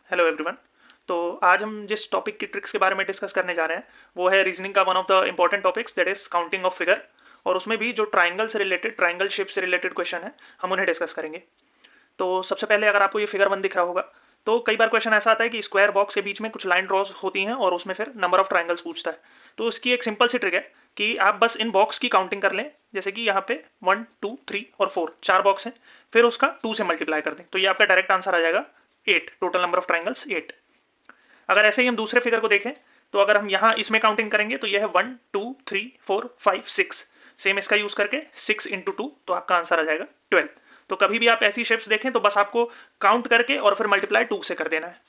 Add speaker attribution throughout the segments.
Speaker 1: Hello everyone. तो आज हम जिस टॉपिक की ट्रिक्स के बारे में डिस्कस करने जा रहे हैं वो है रीजनिंग का one of the important topics that is counting of figure. और उसमें भी जो ट्राइंगल से रिलेटेड, ट्राइंगल शेप से रिलेटेड क्वेश्चन है, हम उन्हें डिस्कस करेंगे। तो सबसे पहले अगर आपको ये फिगर वन दिख रहा होगा तो कई बार क्वेश्चन ऐसा आता है कि स्क्वायर बॉक्स के बीच में कुछ लाइन ड्रॉज होती हैं और उसमें फिर नंबर ऑफ ट्राइंगल्स पूछता है। तो उसकी एक सिंपल सी ट्रिक है कि आप बस इन बॉक्स की काउंटिंग कर लें। जैसे कि यहाँ पे 1 2 3 और 4 चार बॉक्स हैं, फिर उसका 2 से मल्टीप्लाई कर दें तो ये आपका डायरेक्ट आंसर आ जाएगा 8। Total number of triangles 8। अगर ऐसे ही हम दूसरे फिगर को देखें तो अगर हम यहाँ इसमें काउंटिंग करेंगे तो यह है 1 2 3 4 5 6। सेम इसका यूज करके 6 इंटू 2 तो आपका आंसर आ जाएगा 12। तो कभी भी आप ऐसी शेप्स देखें तो बस आपको काउंट करके और फिर मल्टीप्लाई 2 से कर देना है।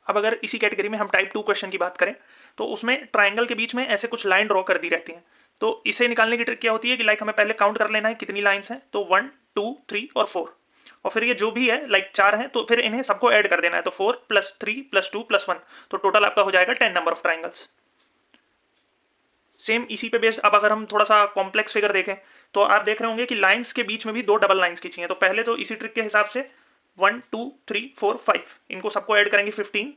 Speaker 1: अब अगर इसी कैटेगरी में हम टाइप 2 क्वेश्चन की बात करें तो उसमें ट्राइंगल के बीच में ऐसे कुछ लाइन ड्रॉ कर दी रहती हैं। तो इसे निकालने की ट्रिक क्या होती है कि लाइक हमें पहले काउंट कर लेना है कितनी लाइन्स हैं। तो 1 2 3 और 4, और फिर ये जो भी है लाइक 4 हैं तो फिर इन्हें सबको ऐड कर देना है। तो 4 + 3 + 2 + 1 तो टोटल आपका हो जाएगा 10 नंबर ऑफ ट्राइंगल्स। सेम इसी पे बेस्ड अब अगर हम थोड़ा सा कॉम्प्लेक्स फिगर देखें तो आप देख रहे होंगे कि लाइंस के बीच में भी दो डबल लाइंस खींची हैं। तो पहले तो इसी ट्रिक के हिसाब से 1 2 3 4 5 इनको सबको ऐड करेंगे 15।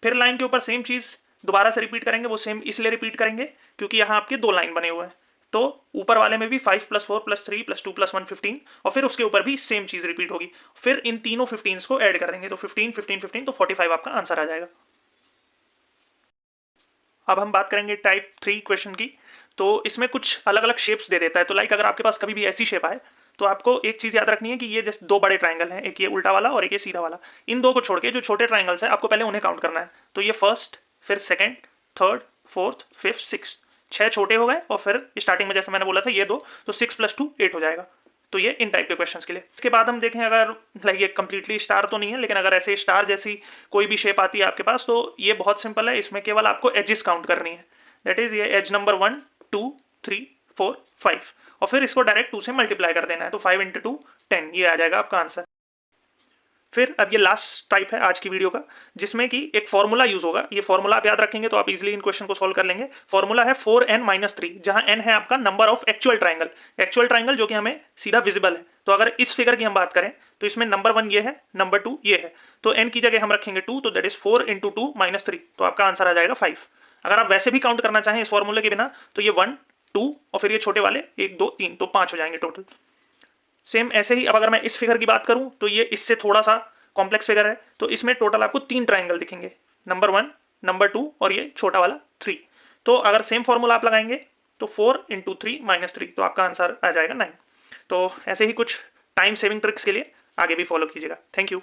Speaker 1: फिर लाइन के ऊपर सेम चीज़ दोबारा से रिपीट करेंगे। वो सेम इसलिए रिपीट करेंगे क्योंकि यहाँ आपके दो लाइन बने हुए हैं। तो ऊपर वाले में भी 5 + 4 + 3 + 2 + 1 15, और फिर उसके ऊपर भी सेम चीज़ रिपीट होगी। फिर इन तीनों 15 को ऐड कर देंगे तो 15 15 15 तो 45 आपका आंसर आ जाएगा। अब हम बात करेंगे टाइप 3 क्वेश्चन की। तो इसमें कुछ अलग अलग शेप्स दे देता है। तो लाइक अगर आपके पास कभी भी ऐसी शेप आए तो आपको एक चीज़ याद रखनी है कि ये जैसे दो बड़े ट्राइंगल हैं, एक ये उल्टा वाला और एक ये सीधा वाला। इन दो को छोड़ के जो छोटे ट्राइंगल्स हैं आपको पहले उन्हें काउंट करना है। तो ये फर्स्ट, फिर second, third, fourth, fifth, six, 6 छोटे हो गए और फिर स्टार्टिंग में जैसे मैंने बोला था ये दो, तो 6 + 2 8 हो जाएगा। तो ये इन टाइप के क्वेश्चंस के लिए। इसके बाद हम देखें अगर लाइक ये कंप्लीटली स्टार तो नहीं है, लेकिन अगर ऐसे स्टार जैसी कोई भी शेप आती है आपके पास तो ये बहुत सिंपल है। इसमें केवल आपको एजेस काउंट करनी है। दैट इज ये एज नंबर 1 2 3 4 5 और फिर इसको डायरेक्ट 2 से मल्टीप्लाई कर देना है। तो 5 × 2 10, ये आ जाएगा आपका आंसर। फिर अब ये लास्ट टाइप है आज की वीडियो का, जिसमें कि एक फॉर्मूला यूज होगा। ये फॉर्मूला आप याद रखेंगे तो आप इजीली इन क्वेश्चन को सॉल्व कर लेंगे। फॉर्मूला है 4n-3, जहां n है आपका number of actual triangle. Actual triangle जो कि हमें सीधा विजिबल है। तो अगर इस फिगर की हम बात करें तो इसमें नंबर 1 ये है, नंबर 2 ये है। तो n की जगह हम रखेंगे 2, तो दैट इज 4 × 2 - 3, तो आपका आंसर आ जाएगा 5। अगर आप वैसे भी काउंट करना चाहें इस फॉर्मूले के बिना तो ये 1 2 और फिर ये छोटे वाले 1 2 3, तो 5 हो जाएंगे टोटल। सेम ऐसे ही अब अगर मैं इस फिगर की बात करूं तो ये इससे थोड़ा सा कॉम्प्लेक्स फिगर है। तो इसमें टोटल आपको 3 ट्राइंगल दिखेंगे, नंबर 1, नंबर 2 और ये छोटा वाला 3। तो अगर सेम फॉर्मूला आप लगाएंगे तो 4 × 3 - 3, तो आपका आंसर आ जाएगा 9। तो ऐसे ही कुछ टाइम सेविंग ट्रिक्स के लिए आगे भी फॉलो कीजिएगा। Thank you.